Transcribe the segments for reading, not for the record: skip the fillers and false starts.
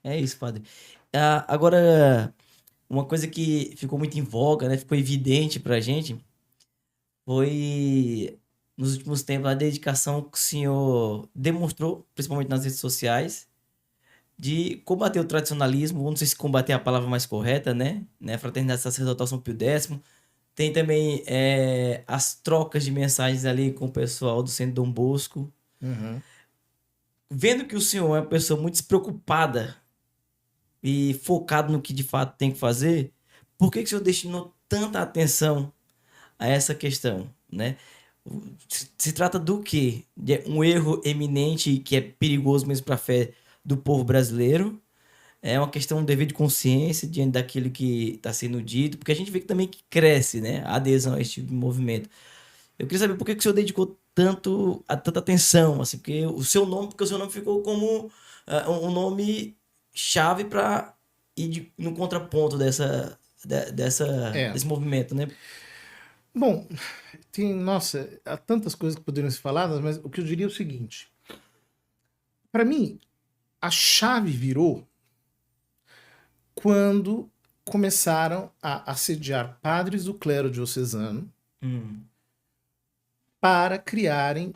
É isso, padre. Agora, uma coisa que ficou muito em voga, né? Ficou evidente pra gente, foi nos últimos tempos a dedicação que o senhor demonstrou, principalmente nas redes sociais, de combater o tradicionalismo. Não sei se combater é a palavra mais correta, né? Fraternidade Sacerdotal São Pio X. Tem também as trocas de mensagens ali com o pessoal do Centro Dom Bosco. Uhum. Vendo que o senhor é uma pessoa muito despreocupada e focado no que de fato tem que fazer, por que que o senhor destinou tanta atenção a essa questão, né? Se trata do quê? De um erro eminente que é perigoso mesmo para a fé do povo brasileiro? É uma questão de dever de consciência diante daquilo que está sendo dito, porque a gente vê que também que cresce, né, a adesão a esse tipo de movimento. Eu queria saber por que que o senhor dedicou tanta atenção, assim, porque o seu nome ficou como um nome chave para ir no contraponto É. desse movimento, né? Bom, nossa, há tantas coisas que poderiam ser faladas, mas o que eu diria é o seguinte: para mim, a chave virou quando começaram a assediar padres do clero diocesano Hum, para criarem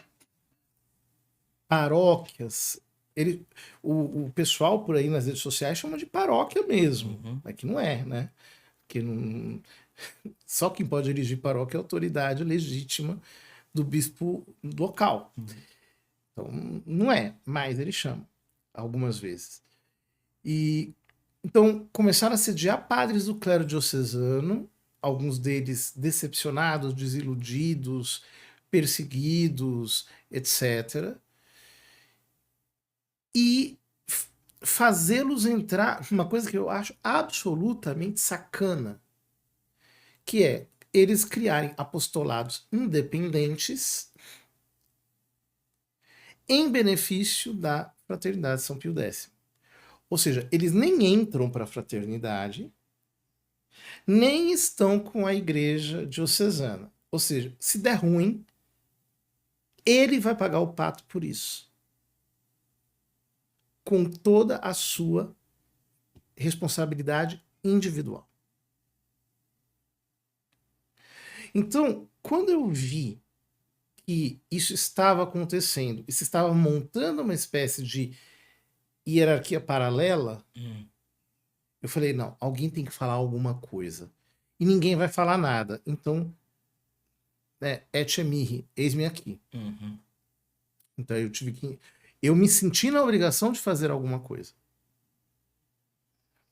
paróquias. Ele, o pessoal por aí nas redes sociais chama de paróquia mesmo, uhum, mas que não é, né? Que não, só quem pode dirigir paróquia é a autoridade legítima do bispo local. uhum. Então, não é, mas ele chama algumas vezes. E então começaram a sediar padres do clero diocesano, alguns deles decepcionados, desiludidos, perseguidos, etc. E fazê-los entrar numa coisa que eu acho absolutamente sacana, que é eles criarem apostolados independentes em benefício da Fraternidade São Pio X. Ou seja, eles nem entram para a fraternidade, nem estão com a igreja diocesana. Ou seja, se der ruim, ele vai pagar o pato por isso, com toda a sua responsabilidade individual. Então, quando eu vi que isso estava acontecendo, e se estava montando uma espécie de hierarquia paralela, Hum. eu falei, não, alguém tem que falar alguma coisa. E ninguém vai falar nada. Então, né, Ecce mihi, eis-me aqui. Uhum. Então eu tive que. Eu me senti na obrigação de fazer alguma coisa.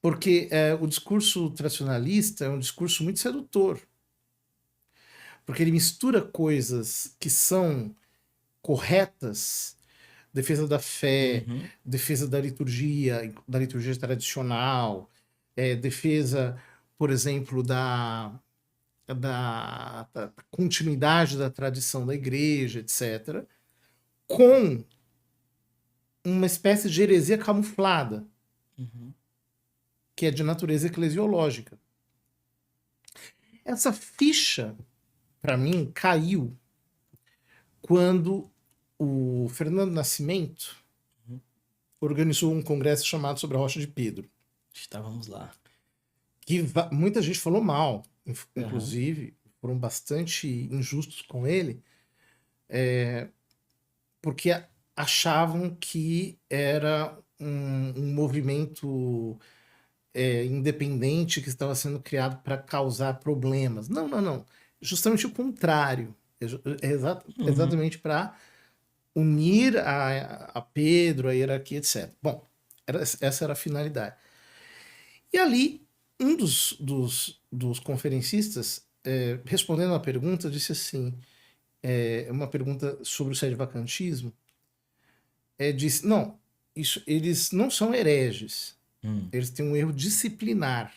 Porque o discurso tradicionalista é um discurso muito sedutor. Porque ele mistura coisas que são corretas, defesa da fé, Uhum. defesa da liturgia tradicional, defesa, por exemplo, da continuidade da tradição da igreja, etc., com uma espécie de heresia camuflada, Uhum. que é de natureza eclesiológica. Essa ficha, para mim, caiu quando o Fernando Nascimento Uhum. organizou um congresso chamado Sobre a Rocha de Pedro, Estávamos lá. que muita gente falou mal, Aham. inclusive foram bastante injustos com ele, porque achavam que era um movimento independente que estava sendo criado para causar problemas. Não, não, não. Justamente o contrário. Uhum. Exatamente para unir a Pedro, a hierarquia, etc. Bom, essa era a finalidade. E ali, um dos conferencistas, respondendo a pergunta, disse assim: uma pergunta sobre o sedevacantismo, disse: não, isso, eles não são hereges, Hum. eles têm um erro disciplinar.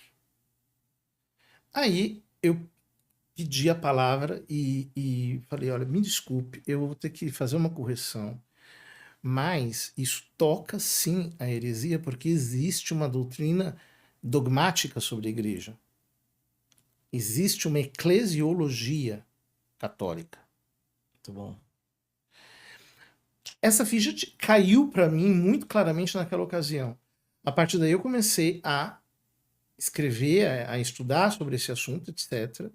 Aí eu pedi a palavra e falei: olha, me desculpe, eu vou ter que fazer uma correção, mas isso toca sim a heresia, porque existe uma doutrina dogmática sobre a igreja. Existe uma eclesiologia católica. Muito bom. Essa ficha caiu para mim muito claramente naquela ocasião. A partir daí eu comecei a escrever, a estudar sobre esse assunto, etc.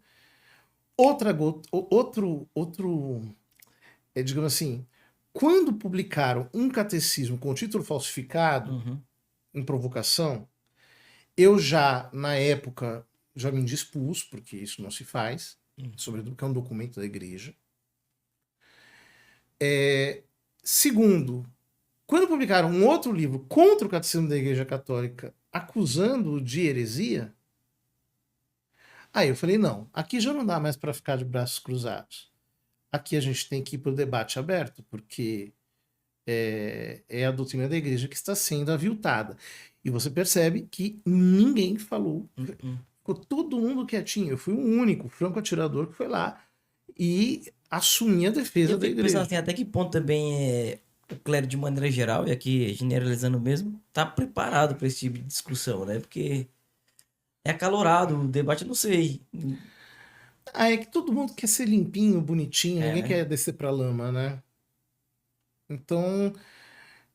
Outro, digamos assim, quando publicaram um catecismo com título falsificado, Uhum. em provocação, eu já, na época, já me indispus, porque isso não se faz, sobretudo porque é um documento da igreja. Segundo, quando publicaram um outro livro contra o catecismo da Igreja Católica, acusando-o de heresia, aí eu falei, não, aqui já não dá mais para ficar de braços cruzados. Aqui a gente tem que ir para o debate aberto, porque é a doutrina da igreja que está sendo aviltada. E você percebe que ninguém falou, Uhum. ficou todo mundo quietinho. Eu fui o único franco atirador que foi lá e assumi a E defesa eu da fico pensando igreja. assim, até que ponto também o clero de maneira geral, e aqui generalizando mesmo, tá preparado para esse tipo de discussão, né? Porque é acalorado o debate, eu não sei. Ah, é que todo mundo quer ser limpinho, bonitinho, É, ninguém né? quer descer pra lama, né? Então,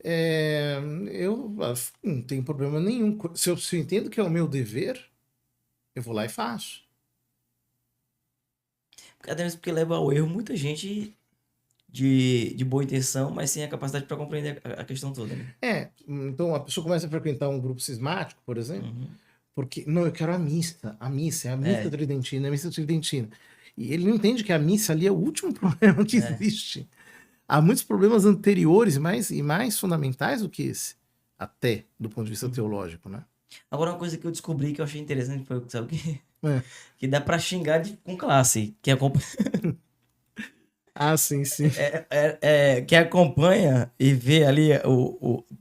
é, eu não tenho problema nenhum. Se eu entendo que é o meu dever, eu vou lá e faço. Até mesmo porque leva ao erro muita gente de boa intenção, mas sem a capacidade para compreender a questão toda, né? Então a pessoa começa a frequentar um grupo cismático, por exemplo, Uhum. porque, não, eu quero a missa, é a missa É, tridentina, é a missa tridentina. E ele não entende que a missa ali é o último problema que é. existe. Há muitos problemas anteriores e mais fundamentais do que esse, até do ponto de vista Uhum. teológico, né? Agora, uma coisa que eu descobri que eu achei interessante foi, sabe o quê? É. Que dá pra xingar com classe. Que acompanha, Ah, sim, sim. que acompanha e vê ali,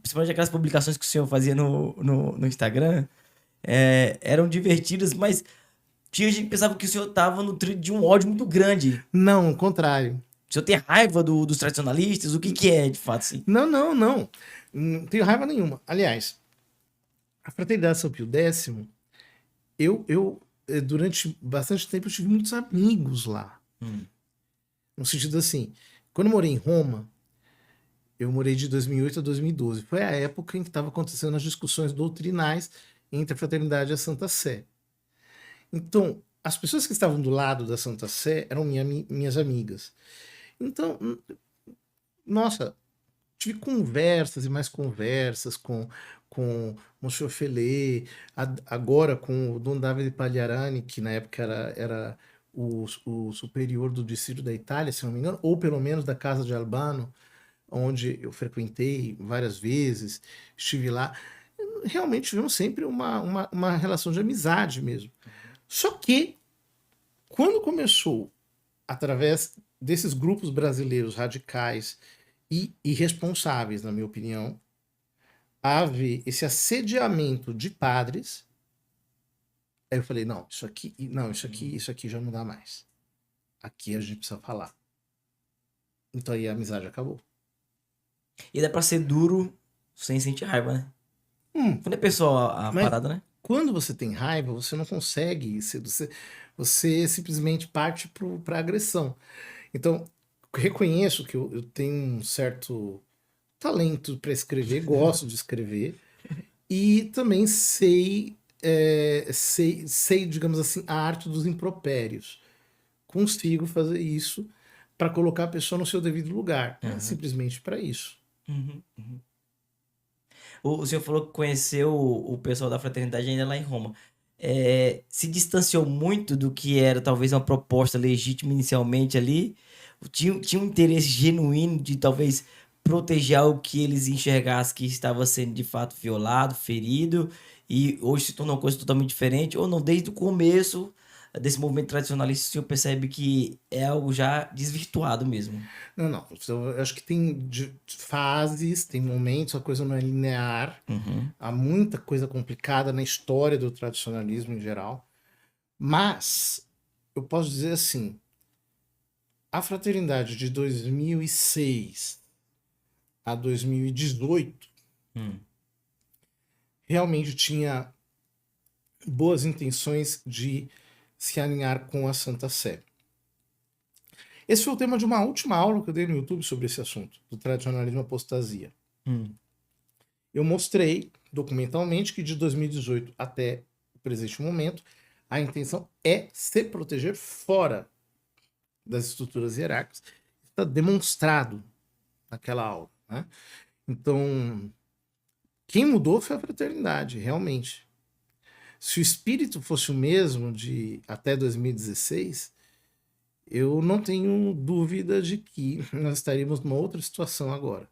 principalmente aquelas publicações que o senhor fazia no Instagram, eram divertidas, mas tinha gente que pensava que o senhor tava no trilho de um ódio muito grande. Não, o contrário. O senhor tem raiva dos tradicionalistas? O que que é, de fato, assim? Não, não, não. Não tenho raiva nenhuma. Aliás, a Fraternidade São Pio X, durante bastante tempo, eu tive muitos amigos lá. Hum, No sentido assim, quando eu morei em Roma, eu morei de 2008 a 2012. Foi a época em que estava acontecendo as discussões doutrinais entre a Fraternidade e a Santa Sé. Então, as pessoas que estavam do lado da Santa Sé eram minhas amigas. Então, nossa, tive conversas e mais conversas com Monsieur Felé, agora com o Dom Davide Pagliarani, que na época era o superior do distrito da Itália, se não me engano, ou pelo menos da Casa de Albano, onde eu frequentei várias vezes, estive lá. Realmente tivemos sempre uma relação de amizade mesmo. Só que, quando começou, através desses grupos brasileiros radicais e irresponsáveis, na minha opinião, haver esse assediamento de padres, aí eu falei, não, isso aqui, não, isso aqui já não dá mais. Aqui a gente precisa falar. Então aí a amizade acabou. E dá pra ser duro sem sentir raiva, né? Hum, Quando é pessoal a mas parada, né? quando você tem raiva, você não consegue, você simplesmente parte para agressão. Então, reconheço que eu tenho um certo talento para escrever, gosto de escrever, e também sei, digamos assim, a arte dos impropérios. Consigo fazer isso para colocar a pessoa no seu devido lugar, mas Aham. simplesmente para isso. Uhum, uhum. O senhor falou que conheceu o pessoal da fraternidade ainda lá em Roma. Se distanciou muito do que era talvez uma proposta legítima inicialmente ali? Tinha um interesse genuíno de talvez proteger algo que eles enxergassem que estava sendo de fato violado, ferido, e hoje se tornou uma coisa totalmente diferente? Ou não, desde o começo desse movimento tradicionalista, o senhor percebe que é algo já desvirtuado mesmo? Não, não. Eu acho que tem fases, tem momentos, a coisa não é linear. Uhum. Há muita coisa complicada na história do tradicionalismo em geral. Mas eu posso dizer assim, a fraternidade de 2006 a 2018 Hum. realmente tinha boas intenções de se alinhar com a Santa Sé. Esse foi o tema de uma última aula que eu dei no YouTube sobre esse assunto, do tradicionalismo e apostasia. Hum. eu mostrei documentalmente que de 2018 até o presente momento, a intenção é se proteger fora das estruturas hierárquicas. Está demonstrado naquela aula, né? Então, quem mudou foi a fraternidade, realmente. Se o espírito fosse o mesmo de até 2016, eu não tenho dúvida de que nós estaríamos numa outra situação agora.